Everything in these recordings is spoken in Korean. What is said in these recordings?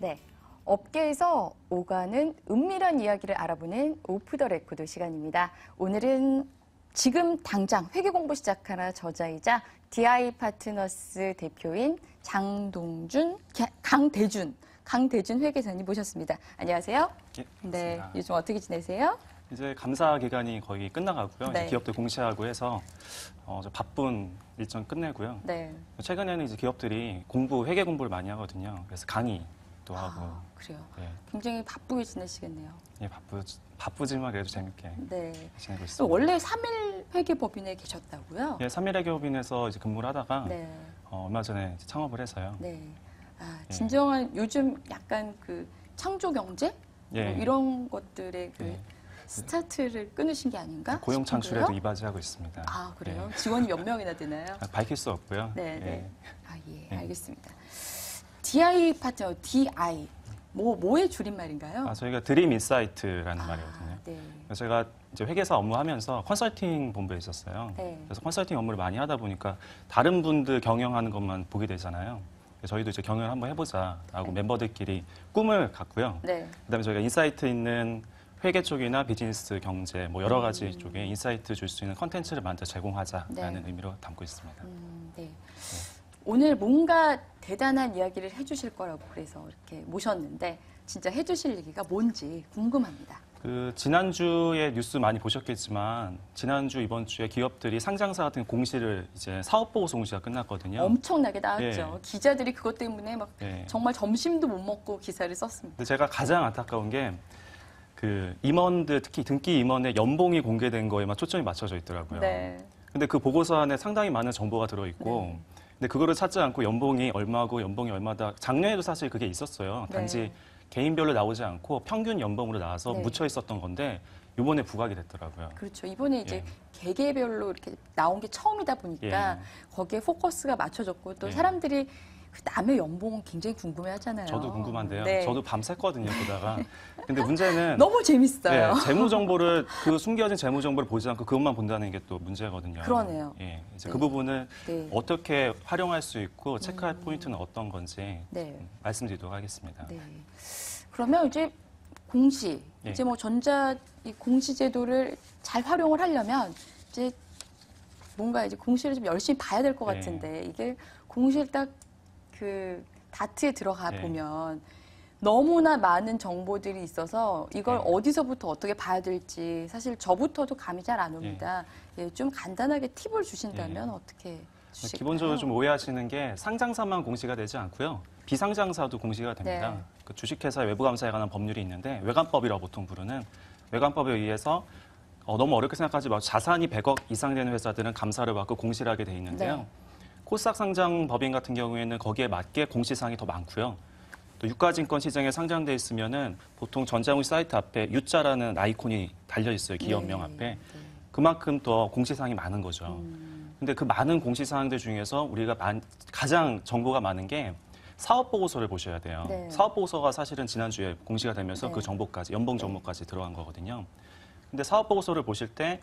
네, 업계에서 오가는 은밀한 이야기를 알아보는 오프 더 레코드 시간입니다. 오늘은 지금 당장 회계 공부 시작하라 저자이자 DI 파트너스 대표인 강대준 회계사님 모셨습니다. 안녕하세요. 예, 네, 요즘 어떻게 지내세요? 이제 감사 기간이 거의 끝나가고요. 네. 이제 기업들 공시하고 해서 좀 바쁜 일정 끝내고요. 네. 최근에는 이제 기업들이 회계 공부를 많이 하거든요. 그래서 강의도 하고. 그래요. 예, 굉장히 바쁘게 지내시겠네요. 예, 바쁘지만 그래도 재밌게 네. 지내고 있습니다. 원래 3일 회계법인에 계셨다고요? 예, 3일회계법인에서 이제 근무를 하다가 네. 얼마 전에 이제 창업을 해서요. 네. 아, 예. 진정한 요즘 약간 그 창조 경제 예. 뭐 이런 것들의 그 예. 스타트를 끊으신 게 아닌가? 고용 창출에도 싶은데요? 이바지하고 있습니다. 아, 그래요? 예. 직원이 몇 명이나 되나요? 밝힐 수 없고요. 네, 네. 예. 아, 예, 예. 알겠습니다. DI 파트너, DI. 뭐의 줄임말인가요? 저희가 드림 인사이트라는 말이거든요. 네. 그래서 제가 이제 회계사 업무하면서 컨설팅 본부에 있었어요. 네. 그래서 컨설팅 업무를 많이 하다 보니까 다른 분들 경영하는 것만 보게 되잖아요. 그래서 저희도 이제 경영을 한번 해보자라고 네. 멤버들끼리 꿈을 갖고요. 네. 그다음에 저희가 인사이트 있는 회계 쪽이나 비즈니스 경제 뭐 여러 가지 쪽에 인사이트 줄 수 있는 컨텐츠를 만들어 제공하자라는 네. 의미로 담고 있습니다. 네. 오늘 뭔가 대단한 이야기를 해주실 거라고 그래서 이렇게 모셨는데 진짜 해주실 얘기가 뭔지 궁금합니다. 지난주에 뉴스 많이 보셨겠지만 지난주 이번 주에 기업들이 상장사 같은 공시를 이제 사업보고서 공시가 끝났거든요. 엄청나게 나왔죠. 예. 기자들이 그것 때문에 막 예. 정말 점심도 못 먹고 기사를 썼습니다. 근데 제가 가장 안타까운 게 임원들 특히 등기 임원의 연봉이 공개된 거에만 초점이 맞춰져 있더라고요. 네. 근데 그 보고서 안에 상당히 많은 정보가 들어있고 네. 근데 그거를 찾지 않고 연봉이 얼마고 연봉이 얼마다 작년에도 사실 그게 있었어요. 네. 단지 개인별로 나오지 않고 평균 연봉으로 나와서 네. 묻혀 있었던 건데 이번에 부각이 됐더라고요. 그렇죠. 이번에 이제 예. 개개별로 이렇게 나온 게 처음이다 보니까 예. 거기에 포커스가 맞춰졌고 또 예. 사람들이 그 남의 연봉은 굉장히 궁금해 하잖아요. 저도 궁금한데요. 네. 저도 밤샜거든요, 보다가. 근데 문제는 너무 재밌어요. 재무 정보를 숨겨진 재무 정보를 보지 않고 그것만 본다는 게 또 문제거든요. 그러네요. 예, 이제 네. 그 부분을 네. 어떻게 활용할 수 있고 체크할 포인트는 어떤 건지 네. 말씀드리도록 하겠습니다. 네. 그러면 이제 공시, 예. 이제 뭐 전자 이 공시 제도를 잘 활용을 하려면 이제 뭔가 이제 공시를 좀 열심히 봐야 될 것 예. 같은데 이게 공시를 딱 그 다트에 들어가 예. 보면 너무나 많은 정보들이 있어서 이걸 예. 어디서부터 어떻게 봐야 될지 사실 저부터도 감이 잘 안 옵니다. 예, 좀 간단하게 팁을 주신다면 예. 어떻게 주실까요? 기본적으로 좀 오해하시는 게 상장사만 공시가 되지 않고요. 비상장사도 공시가 됩니다. 네. 그 주식회사 외부감사에 관한 법률이 있는데 외감법이라고 보통 부르는 외감법에 의해서 너무 어렵게 생각하지 말고 자산이 100억 이상 되는 회사들은 감사를 받고 공시를 하게 돼 있는데요. 네. 코스닥 상장 법인 같은 경우에는 거기에 맞게 공시사항이 더 많고요. 또 유가증권 시장에 상장돼 있으면은 보통 전자공시 사이트 앞에 U자라는 아이콘이 달려 있어요. 기업명 네. 앞에. 네. 그만큼 더 공시사항이 많은 거죠. 근데 그 많은 공시사항들 중에서 우리가 가장 정보가 많은 게 사업보고서를 보셔야 돼요. 네. 사업보고서가 사실은 지난주에 공시가 되면서 네. 그 정보까지, 연봉 정보까지 들어간 거거든요. 근데 사업보고서를 보실 때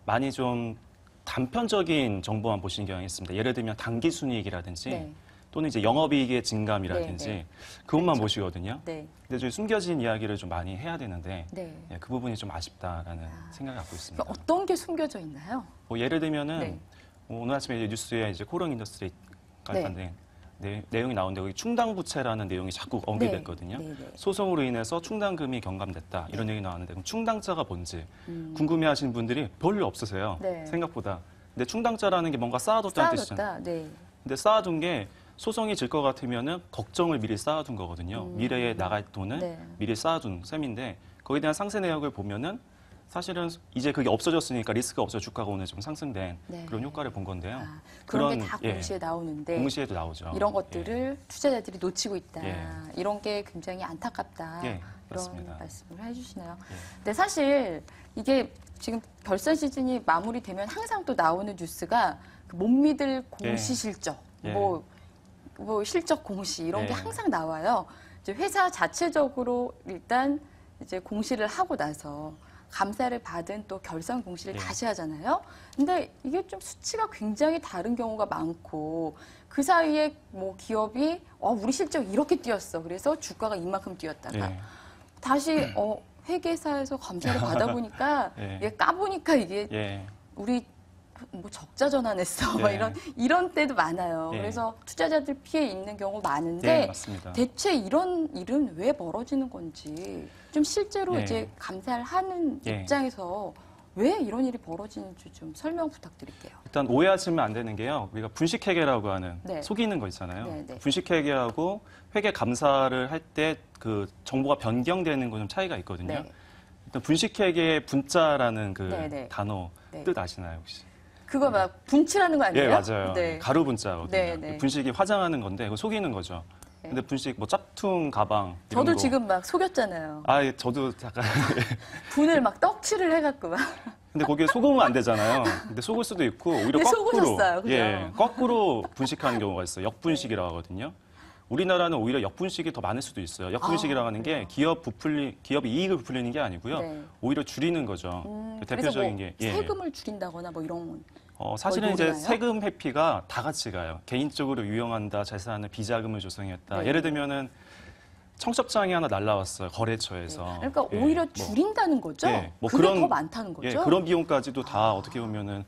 많이 좀 단편적인 정보만 보시는 경향이 있습니다. 예를 들면 당기순이익이라든지 네. 또는 이제 영업이익의 증감이라든지 네, 네. 그것만 그렇죠. 보시거든요. 네. 근데 좀 숨겨진 이야기를 좀 많이 해야 되는데 네. 예, 그 부분이 좀 아쉽다라는 생각을 갖고 있습니다. 그러니까 어떤 게 숨겨져 있나요? 뭐 예를 들면은 네. 오늘 아침에 이제 뉴스에 이제 코롱 인더스트리 네. 관련된 내용이 나오는데 거기 충당부채라는 내용이 자꾸 언급됐거든요. 네, 네. 소송으로 인해서 충당금이 경감됐다 이런 얘기 나왔는데 그럼 충당자가 뭔지 궁금해하시는 분들이 별로 없으세요. 네. 생각보다. 근데 충당자라는 게 뭔가 쌓아뒀다는 뜻이잖아요. 쌓아뒀다. 네. 근데 쌓아둔 게 소송이 질 것 같으면은 걱정을 미리 쌓아둔 거거든요. 미래에 나갈 돈을 네. 미리 쌓아둔 셈인데 거기에 대한 상세 내역을 보면은 사실은 이제 그게 없어졌으니까 리스크가 없어 주가가 오늘 좀 상승된 네. 그런 효과를 본 건데요. 그런 게 다 공시에 나오는데 공시에도 나오죠. 이런 것들을 투자자들이 놓치고 있다. 예. 이런 게 굉장히 안타깝다. 예, 이런 맞습니다. 말씀을 해주시나요? 예. 근데 사실 이게 지금 결산 시즌이 마무리되면 항상 또 나오는 뉴스가 그 못 믿을 공시 예. 실적, 예. 뭐 실적 공시 이런 게 예. 항상 나와요. 이제 회사 자체적으로 일단 이제 공시를 하고 나서 감사를 받은 또 결산 공시를 네. 다시 하잖아요. 근데 이게 좀 수치가 굉장히 다른 경우가 많고 그 사이에 뭐 기업이 우리 실적 이렇게 뛰었어. 그래서 주가가 이만큼 뛰었다가 예. 다시 회계사에서 감사를 받아보니까 예. 이게 까보니까 이게 예. 우리 뭐 적자 전환했어. 막 예. 이런 때도 많아요. 예. 그래서 투자자들 피해 있는 경우 네, 많은데 맞습니다. 대체 이런 일은 왜 벌어지는 건지 좀 실제로 예. 이제 감사를 하는 예. 입장에서 왜 이런 일이 벌어지는지 좀 설명 부탁드릴게요. 일단 오해하시면 안 되는 게요. 우리가 분식회계라고 하는 네. 속이는 거 있잖아요. 네, 네. 분식회계하고 회계 감사를 할 때 그 정보가 변경되는 거 좀 차이가 있거든요. 네. 일단 분식회계의 분자라는 그 네, 네. 단어 네. 뜻 아시나요 혹시? 그거 막 분칠하는 거 아니에요? 예, 맞아요. 네. 가루 분자거든요. 네, 네. 분식이 화장하는 건데 그거 속이는 거죠. 네. 근데 분식 뭐 짝퉁 가방 이런 저도 거. 지금 막 속였잖아요. 아, 예, 저도 잠깐. 분을 막 떡칠을 해갖고 막. 근데 거기에 속으면 안 되잖아요. 근데 속을 수도 있고 오히려 네, 거꾸로 속으셨어요, 그죠? 예, 거꾸로 분식하는 경우가 있어요. 역분식이라고 하거든요. 우리나라는 오히려 역분식이 더 많을 수도 있어요. 역분식이라고 하는 게 기업이 이익을 부풀리는 게 아니고요. 네. 오히려 줄이는 거죠. 대표적인 그래서 뭐 게 세금을 줄인다거나 뭐 이런. 사실은 이제 노리나요? 세금 회피가 다 같이 가요. 개인적으로 유용한다, 재산을 비자금을 조성했다. 네. 예를 들면은 청첩장이 하나 날라왔어요. 거래처에서. 그러니까 예, 오히려 뭐, 줄인다는 거죠. 예, 뭐 그게 그런- 더 많다는 거죠. 예, 그런 비용까지도 다 어떻게 보면은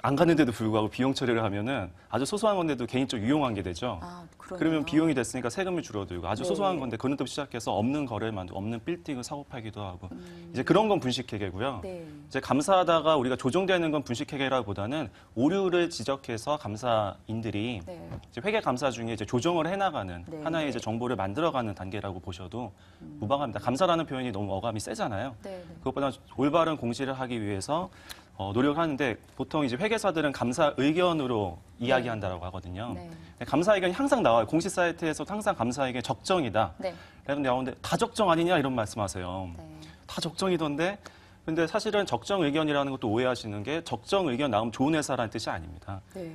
안 가는데도 불구하고 비용 처리를 하면은 아주 소소한 건데도 개인적으로 유용한 게 되죠. 그러네요. 그러면 비용이 됐으니까 세금이 줄어들고 아주 네. 소소한 건데 그런 데부터 시작해서 없는 거래를 만들고 없는 빌딩을 사고 팔기도 하고 이제 그런 건 분식회계고요. 네. 이제 감사하다가 우리가 조정되는 건 분식회계라기보다는 오류를 지적해서 감사인들이 네. 이제 회계 감사 중에 이제 조정을 해나가는 네. 하나의 이제 정보를 만들어가는 단계라고 보셔도 무방합니다. 감사라는 표현이 너무 어감이 세잖아요. 네. 네. 그것보다 올바른 공시를 하기 위해서 노력하는데 보통 이제 회계사들은 감사 의견으로 이야기한다라고 하거든요. 네. 근데 감사 의견이 항상 나와요. 공시 사이트에서도 항상 감사 의견이 적정이다. 네. 라는데 나오는데 다 적정 아니냐 이런 말씀하세요. 네. 다 적정이던데. 근데 사실은 적정 의견이라는 것도 오해하시는 게 적정 의견 나오면 좋은 회사라는 뜻이 아닙니다. 네.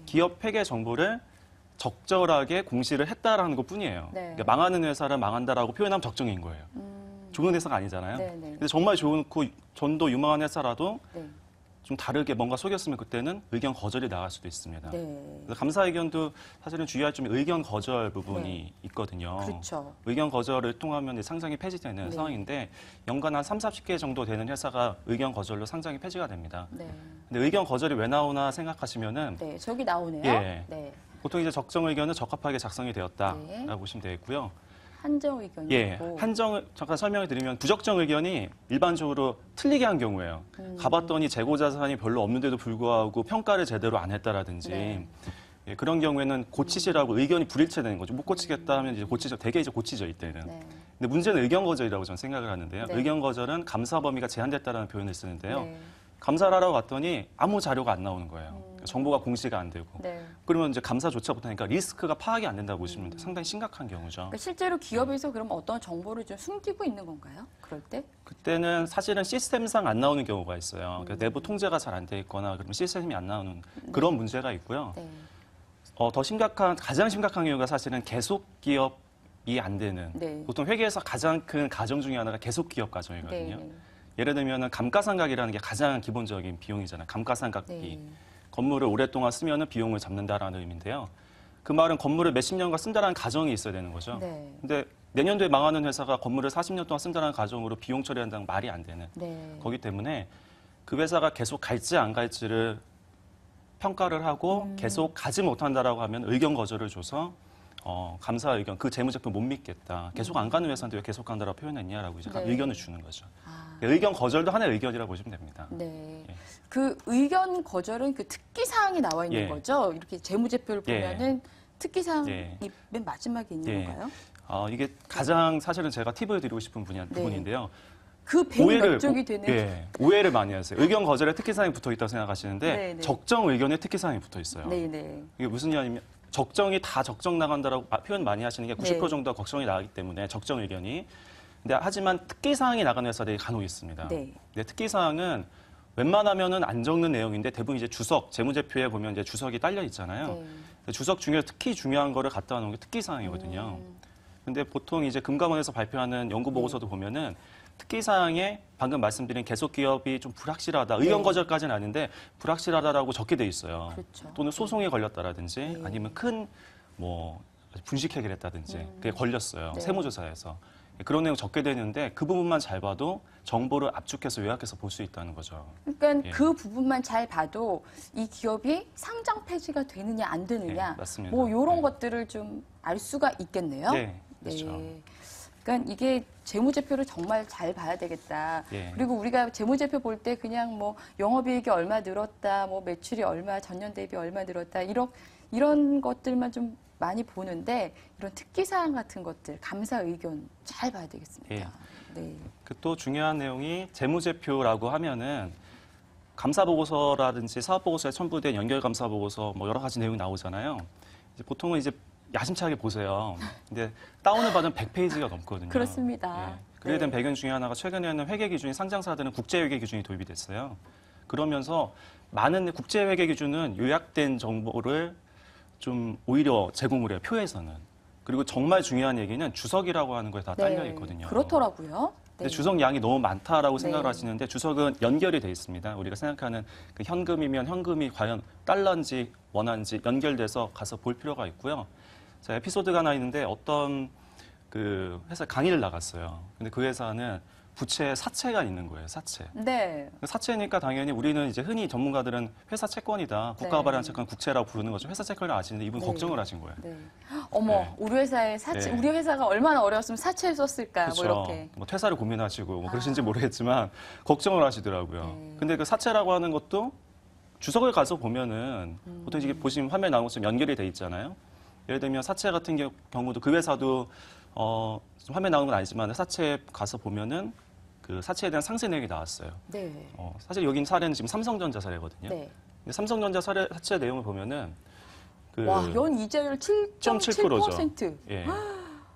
기업 회계 정보를 적절하게 공시를 했다라는 것뿐이에요. 네. 그러니까 망하는 회사를 망한다라고 표현하면 적정인 거예요. 좋은 회사가 아니잖아요. 네, 네. 근데 정말 좋고 전도 유망한 회사라도 네. 좀 다르게 뭔가 속였으면 그때는 의견 거절이 나갈 수도 있습니다. 네. 그래서 감사 의견도 사실은 주의할 점이 의견 거절 부분이 네. 있거든요. 그렇죠. 의견 거절을 통하면 이제 상장이 폐지되는 네. 상황인데 연간 한 30-40개 정도 되는 회사가 의견 거절로 상장이 폐지가 됩니다. 네. 근데 의견 거절이 왜 나오나 생각하시면은 네. 저기 나오네요. 예. 네. 보통 이제 적정 의견은 적합하게 작성이 되었다라고 네. 보시면 되겠고요. 한정 의견이 예, 있고. 한정을 잠깐 설명을 드리면 부적정 의견이 일반적으로 틀리게 한 경우예요. 가봤더니 재고 자산이 별로 없는데도 불구하고 평가를 제대로 안 했다라든지 네. 예, 그런 경우에는 고치시라고 의견이 불일치되는 거죠. 못 고치겠다 하면 이제 고치죠. 대개 이제 고치죠 이때는. 네. 근데 문제는 의견 거절이라고 저는 생각을 하는데요. 네. 의견 거절은 감사 범위가 제한됐다라는 표현을 쓰는데요. 네. 감사를 하러 갔더니 아무 자료가 안 나오는 거예요. 정보가 공시가 안 되고. 네. 그러면 이제 감사조차 못하니까 리스크가 파악이 안 된다고 보시면 상당히 심각한 경우죠. 그러니까 실제로 기업에서 그럼 어떤 정보를 좀 숨기고 있는 건가요? 그럴 때? 그때는 사실은 시스템상 안 나오는 경우가 있어요. 그러니까 내부 통제가 잘 안 돼 있거나 그러면 시스템이 안 나오는 그런 문제가 있고요. 네. 가장 심각한 경우가 사실은 계속 기업이 안 되는. 네. 보통 회계에서 가장 큰 가정 중에 하나가 계속 기업 가정이거든요. 네. 예를 들면 감가상각이라는 게 가장 기본적인 비용이잖아요. 감가상각비. 네. 건물을 오랫동안 쓰면 비용을 잡는다라는 의미인데요. 그 말은 건물을 몇십 년간 쓴다라는 가정이 있어야 되는 거죠. 네. 근데 내년도에 망하는 회사가 건물을 40년 동안 쓴다는 가정으로 비용 처리한다는 말이 안 되는 네. 거기 때문에 그 회사가 계속 갈지 안 갈지를 평가를 하고 계속 가지 못한다라고 하면 의견 거절을 줘서 감사 의견 그 재무제표 못 믿겠다. 계속 안 가는 회사인데 왜 계속 간다라고 표현했냐라고 이제 네. 의견을 주는 거죠. 아, 의견 거절도 하나의 의견이라고 보시면 됩니다. 네. 예. 그 의견 거절은 그 특기 사항이 나와 있는 예. 거죠. 이렇게 재무제표를 예. 보면은 특기 사항이 예. 맨 마지막에 있는 예. 건가요? 이게 가장 사실은 제가 팁을 드리고 싶은 네. 부분인데요. 그 벤이 몇 쪽이 되는 예, 오해를 많이 하세요. 의견 거절에 특기사항이 붙어 있다고 생각하시는데 네, 네. 적정 의견에 특기사항이 붙어 있어요. 네네. 이게 무슨 얘기냐면 적정이 다 적정 나간다라고 표현 많이 하시는 게 90% 네. 정도가 걱정이 나가기 때문에 적정 의견이. 근데 하지만 특기사항이 나가는 회사들이 간혹 있습니다. 네. 근데 특기사항은 웬만하면은 안 적는 내용인데 대부분 이제 주석, 재무제표에 보면 이제 주석이 딸려 있잖아요. 네. 주석 중에 특히 중요한 거를 갖다 놓은 게 특기사항이거든요. 근데 보통 이제 금감원에서 발표하는 연구 보고서도 보면은 특기사항에 방금 말씀드린 계속 기업이 좀 불확실하다, 의견 네. 거절까지는 아닌데 불확실하다라고 적게 돼 있어요. 그렇죠. 또는 소송에 걸렸다라든지 네. 아니면 큰 뭐 분식회계를 했다든지 그게 걸렸어요. 네. 세무조사에서. 그런 내용 적게 되는데 그 부분만 잘 봐도 정보를 압축해서 요약해서 볼 수 있다는 거죠. 그러니까 예. 그 부분만 잘 봐도 이 기업이 상장 폐지가 되느냐 안 되느냐 네, 맞습니다. 뭐 이런 네. 것들을 좀 알 수가 있겠네요. 네, 그렇죠. 그러니까 이게 재무제표를 정말 잘 봐야 되겠다. 예. 그리고 우리가 재무제표 볼 때 그냥 뭐 영업이익이 얼마 늘었다, 뭐 매출이 얼마, 전년 대비 얼마 늘었다 이런 것들만 좀 많이 보는데 이런 특기사항 같은 것들, 감사 의견 잘 봐야 되겠습니다. 예. 네. 그 또 중요한 내용이 재무제표라고 하면은 감사보고서라든지 사업보고서에 첨부된 연결감사보고서 뭐 여러 가지 내용이 나오잖아요. 이제 보통은 이제 야심차게 보세요. 근데 다운을 받으면 100페이지가 넘거든요. 그렇습니다. 예. 그에 대한 네. 배경 중에 하나가 최근에는 회계 기준이 상장사들은 국제회계 기준이 도입이 됐어요. 그러면서 많은 국제회계 기준은 요약된 정보를 좀 오히려 제공을 해요. 표에서는. 그리고 정말 중요한 얘기는 주석이라고 하는 거에 다 딸려 있거든요. 그렇더라고요. 근데 주석 양이 너무 많다라고 생각을 네. 하시는데 주석은 연결이 돼 있습니다. 우리가 생각하는 그 현금이면 현금이 과연 달러인지 원화인지 연결돼서 가서 볼 필요가 있고요. 자, 에피소드가 하나 있는데 어떤 그 회사 강의를 나갔어요. 근데 그 회사는 부채 사채가 있는 거예요. 사채. 네. 사채니까 당연히 우리는 이제 흔히 전문가들은 회사 채권이다. 국가가 네. 발행한 채권 국채라고 부르는 거죠. 회사 채권을 아시는데 이분 네. 걱정을 하신 거예요. 네. 어머, 네. 우리 회사에 사채, 네. 우리 회사가 얼마나 어려웠으면 사채를 썼을까, 그렇죠. 뭐 이렇게. 뭐 퇴사를 고민하시고 뭐 그러신지 모르겠지만 걱정을 하시더라고요. 네. 근데 그 사채라고 하는 것도 주석을 가서 보면은 보통 이게 보시면 화면에 나온 것처럼 연결이 돼 있잖아요. 예를 들면 사채 같은 경우도 그 회사도 좀 화면에 나오는 건 아니지만 사채에 가서 보면은 그 사채에 대한 상세 내용이 나왔어요. 네. 사실 여기 사례는 지금 삼성전자 사례거든요. 네. 근데 삼성전자 사채 내용을 보면은 그 와, 연 이자율 7.7%. 예.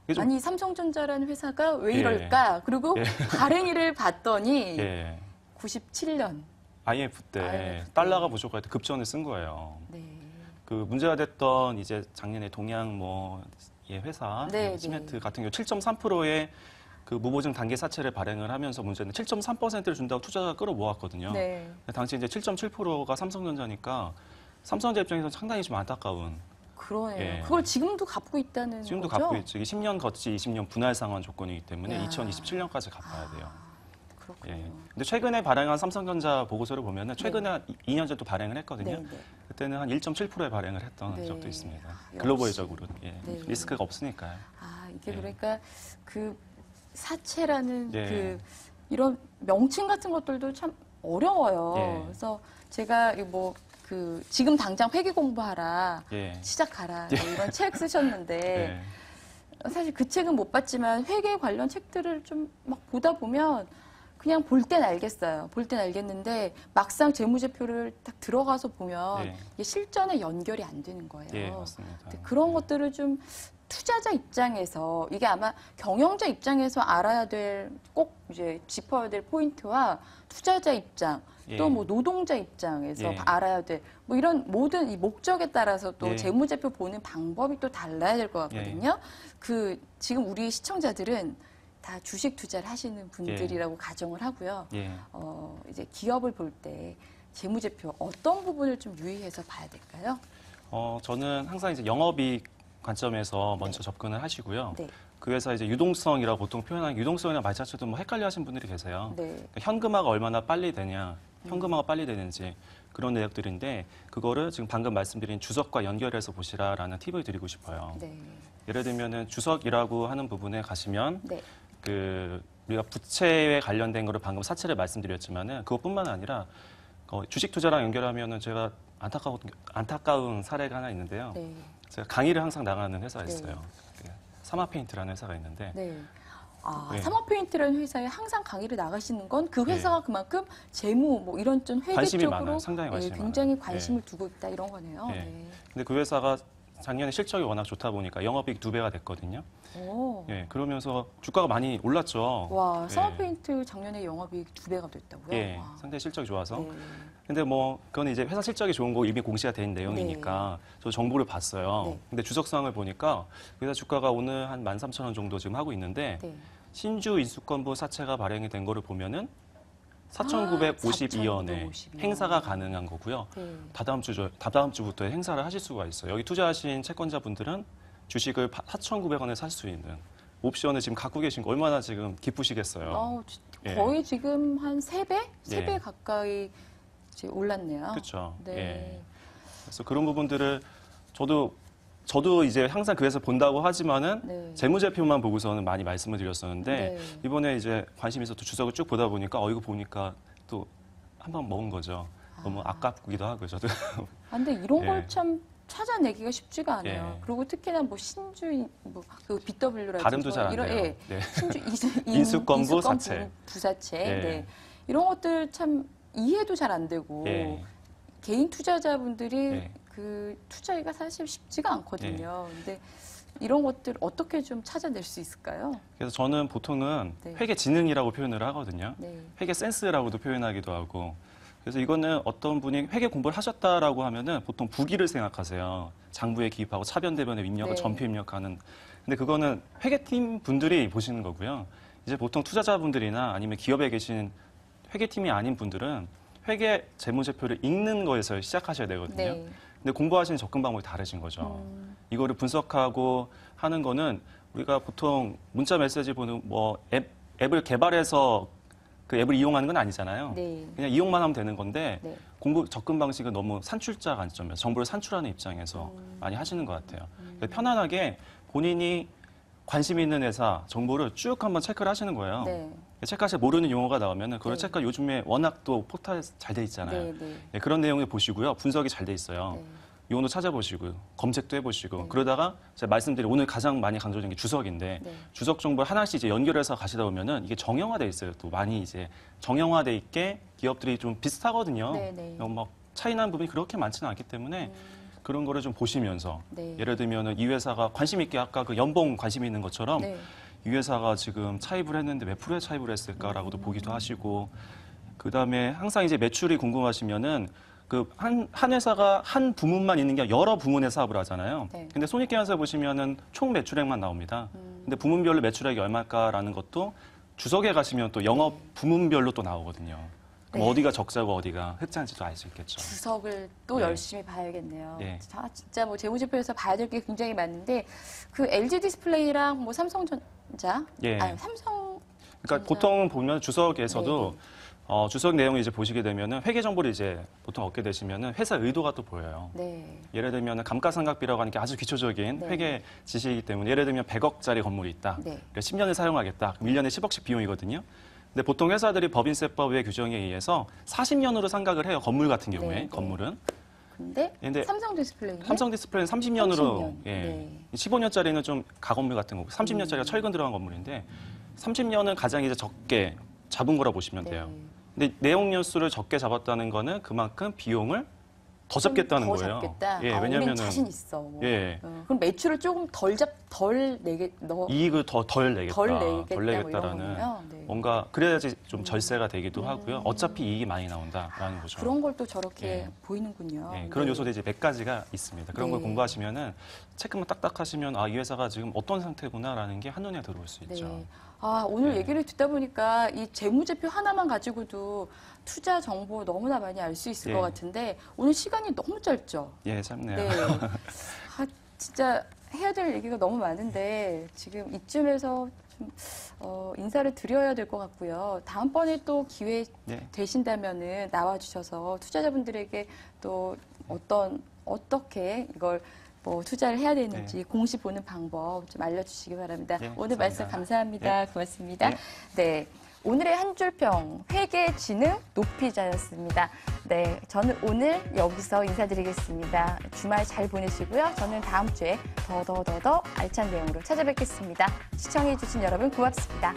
이게 좀 아니, 삼성전자라는 회사가 왜 예. 이럴까? 그리고 예. 발행일을 봤더니 예. 97년. IMF 때 IMF 때. 달러가 부족할 때 급전을 쓴 거예요. 네. 그 문제가 됐던 이제 작년에 동양 뭐 회사 네, 시멘트 네. 같은 경우 7.3%의 그 무보증 단기 사채를 발행을 하면서 문제는 7.3%를 준다고 투자가 끌어모았거든요. 네. 당시 이제 7.7%가 삼성전자니까 삼성전자 입장에서 상당히 좀 안타까운. 그러네요. 예. 그걸 지금도 갚고 있다는 지금도 거죠? 갚고 있죠. 이게 10년 거치 20년 분할 상환 조건이기 때문에 야. 2027년까지 갚아야 돼요. 그렇군요. 예. 근데 최근에 발행한 삼성전자 보고서를 보면은 최근에 2년 전에 또 발행을 했거든요. 네, 네. 그때는 한 1.7%에 발행을 했던 네. 적도 있습니다. 역시. 글로벌적으로 예. 네. 리스크가 없으니까요. 아, 이게 예. 그러니까 그 사채라는 예. 그 이런 명칭 같은 것들도 참 어려워요. 예. 그래서 제가 뭐 그 지금 당장 회계 공부하라, 예. 시작하라 뭐 이런 책 쓰셨는데 예. 사실 그 책은 못 봤지만 회계 관련 책들을 좀 막 보다 보면 그냥 볼 땐 알겠어요. 볼 땐 알겠는데 막상 재무제표를 딱 들어가서 보면 예. 이게 실전에 연결이 안 되는 거예요. 예, 맞습니다. 근데 그런 예. 것들을 좀 투자자 입장에서 이게 아마 경영자 입장에서 알아야 될 꼭 이제 짚어야 될 포인트와 투자자 입장 예. 또 뭐 노동자 입장에서 예. 알아야 될 뭐 이런 모든 이 목적에 따라서 또 예. 재무제표 보는 방법이 또 달라야 될 것 같거든요. 그 지금 우리 시청자들은 다 주식 투자를 하시는 분들이라고 가정을 하고요. 예. 이제 기업을 볼 때 재무제표 어떤 부분을 좀 유의해서 봐야 될까요? 저는 항상 이제 영업이익 관점에서 먼저 네. 접근을 하시고요. 네. 그 회사 이제 유동성이라고 보통 표현하는 유동성이나 말 자체도 뭐 헷갈려 하시는 분들이 계세요. 네. 그러니까 현금화가 얼마나 빨리 되냐, 현금화가 빨리 되는지 그런 내역들인데 그거를 지금 방금 말씀드린 주석과 연결해서 보시라라는 팁을 드리고 싶어요. 네. 예를 들면은 주석이라고 하는 부분에 가시면 네. 그 우리가 부채에 관련된 거를 방금 사채를 말씀드렸지만은 그것뿐만 아니라 주식 투자랑 연결하면은 제가 안타까운 사례가 하나 있는데요. 네. 제가 강의를 항상 나가는 회사가 있어요. 그 사마페인트라는 회사가 있는데 네. 아, 네. 사모페인트라는 회사에 항상 강의를 나가시는 건 그 회사가 그만큼 재무 뭐 이런 좀 회계 관심이 쪽으로 많아요. 상당히 관심이 굉장히 많아요. 관심을 두고 있다 이런 거네요. 네. 네. 근데 그 회사가 작년에 실적이 워낙 좋다 보니까 영업이익 2배가 됐거든요. 오. 예, 그러면서 주가가 많이 올랐죠. 와, 예. 사모페인트 작년에 영업이익 2배가 됐다고요? 예, 와. 상당히 실적이 좋아서. 네. 근데 뭐 그건 이제 회사 실적이 좋은 거 이미 공시가 된 내용이니까 저 정보를 봤어요. 네. 근데 주석상을 보니까 그 회사 주가가 오늘 한 13,000원 정도 지금 하고 있는데 네. 신주 인수권부 사채가 발행이 된 거를 보면은 4,952원에 4,952원. 행사가 가능한 거고요. 네. 다다음 주부터 행사를 하실 수가 있어요. 여기 투자하신 채권자분들은 주식을 4,900원에 살 수 있는 옵션을 지금 갖고 계신 거 얼마나 지금 기쁘시겠어요. 예. 거의 지금 한 3배? 예. 3배 가까이 이제 올랐네요. 그렇죠. 네. 예. 그래서 그런 부분들을 저도 이제 항상 그래서 본다고 하지만은 네. 재무제표만 보고서는 많이 말씀을 드렸었는데 네. 이번에 이제 관심이 있어서 또 주석을 쭉 보다 보니까 이거 보니까 또 한 번 먹은 거죠. 너무 아깝기도 하고요. 저도. 근데 이런 예. 걸 참 찾아내기가 쉽지가 않아요. 예. 그리고 특히나 뭐 신주인 그 BW라든지 발음도 잘 안 돼요. 예. 네. 신주 인수권부 사채. 부사채. 예. 네. 이런 것들 참 이해도 잘 안 되고 예. 개인 투자자분들이 예. 그 투자하기가 사실 쉽지가 않거든요. 근데 이런 것들 어떻게 좀 찾아낼 수 있을까요? 그래서 저는 보통은 네. 회계 지능이라고 표현을 하거든요. 네. 회계 센스라고도 표현하기도 하고. 그래서 이거는 어떤 분이 회계 공부를 하셨다라고 하면은 보통 부기를 생각하세요. 장부에 기입하고 차변 대변에 입력을 네. 전표 입력하는. 근데 그거는 회계팀 분들이 보시는 거고요. 이제 보통 투자자분들이나 아니면 기업에 계신 회계팀이 아닌 분들은 회계 재무제표를 읽는 거에서 시작하셔야 되거든요. 네. 근데 공부하시는 접근 방법이 다르신 거죠. 이거를 분석하고 하는 거는 우리가 보통 문자 메시지 보는 뭐 앱을 개발해서 그 앱을 이용하는 건 아니잖아요. 네. 그냥 이용만 하면 되는 건데 네. 공부 접근 방식은 너무 산출자 관점에서 정보를 산출하는 입장에서 많이 하시는 것 같아요. 그래서 편안하게 본인이 관심 있는 회사 정보를 쭉 한번 체크를 하시는 거예요. 네. 체크하셔 모르는 용어가 나오면은 그걸 네. 체크 요즘에 워낙 또 포털 잘 돼 있잖아요. 네. 네. 네, 그런 내용을 보시고요. 분석이 잘 돼 있어요. 네. 용어도 찾아보시고 검색도 해보시고 네. 그러다가 제가 말씀드린 오늘 가장 많이 강조된 게 주석인데 네. 주석 정보를 하나씩 이제 연결해서 가시다 보면은 이게 정형화돼 있어요. 또 많이 이제 정형화돼 있게 기업들이 좀 비슷하거든요. 네, 네. 막 차이 나는 부분이 그렇게 많지는 않기 때문에 그런 거를 좀 보시면서 네. 예를 들면은 이 회사가 관심 있게 아까 그 연봉 관심 있는 것처럼 네. 이 회사가 지금 차입을 했는데 몇 프로에 차입을 했을까라고도 보기도 하시고 그다음에 항상 이제 매출이 궁금하시면은 그 한 회사가 한 부문만 있는 게 아니라 여러 부문의 사업을 하잖아요. 네. 근데 손익계산서 보시면은 총 매출액만 나옵니다. 근데 부문별로 매출액이 얼마일까라는 것도 주석에 가시면 또 영업 부문별로 또 나오거든요. 그럼 네. 어디가 적자고 어디가 흑자인지도 알 수 있겠죠. 주석을 또 네. 열심히 봐야겠네요. 네. 자, 진짜 뭐 재무제표에서 봐야 될 게 굉장히 많은데 그 LG 디스플레이랑 뭐 삼성전자, 예. 삼성 그러니까 보통 보면 주석에서도 네, 주석 내용을 이제 보시게 되면은 회계 정보를 이제 보통 얻게 되시면은 회사 의도가 또 보여요. 네. 예를 들면 감가상각비라고 하는 게 아주 기초적인 네. 회계 지식이기 때문에 예를 들면 100억짜리 건물이 있다. 네. 10년을 사용하겠다. 그럼 1년에 10억씩 비용이거든요. 근데 보통 회사들이 법인세법의 규정에 의해서 40년으로 상각을 해요. 건물 같은 경우에. 네, 네. 건물은. 근데 삼성 디스플레이는 삼성 디스플레이는 30년으로 30년. 예. 네. 15년짜리는 좀 가건물 같은 거고 30년짜리가 철근 들어간 건물인데 30년은 가장 이제 적게 잡은 거라 보시면 돼요. 네. 근데 내용 연수를 적게 잡았다는 거는 그만큼 비용을 더 잡겠다는 더 거예요. 잡겠다. 예, 우린 왜냐면은 자신 있어. 뭐. 예. 그럼 매출을 조금 덜 내게 이익을 덜 내겠다. 덜 내겠다 뭐 이런 내겠다라는 거군요. 네. 뭔가 그래야지 좀 절세가 되기도 하고요. 어차피 이익이 많이 나온다라는 거죠. 그런 걸 또 저렇게 예. 보이는군요. 예, 그런 네. 요소들이 이제 몇 가지가 있습니다. 그런 걸 네. 공부하시면은 체크만 딱딱 하시면 이 회사가 지금 어떤 상태구나라는 게 한눈에 들어올 수 있죠. 네. 오늘 네. 얘기를 듣다 보니까 이 재무제표 하나만 가지고도 투자 정보 너무나 많이 알 수 있을 예. 것 같은데 오늘 시간이 너무 짧죠? 예, 참네요. 네. 진짜 해야 될 얘기가 너무 많은데 지금 이쯤에서 좀 인사를 드려야 될 것 같고요. 다음번에 또 기회 네. 되신다면은 나와주셔서 투자자분들에게 또 어떻게 이걸 뭐 투자를 해야 되는지 공시 보는 방법 좀 알려주시기 바랍니다. 네, 오늘 말씀 감사합니다. 고맙습니다. 네. 네. 오늘의 한 줄평 회계 지능 높이자였습니다. 네, 저는 오늘 여기서 인사드리겠습니다. 주말 잘 보내시고요. 저는 다음 주에 더 알찬 내용으로 찾아뵙겠습니다. 시청해주신 여러분 고맙습니다.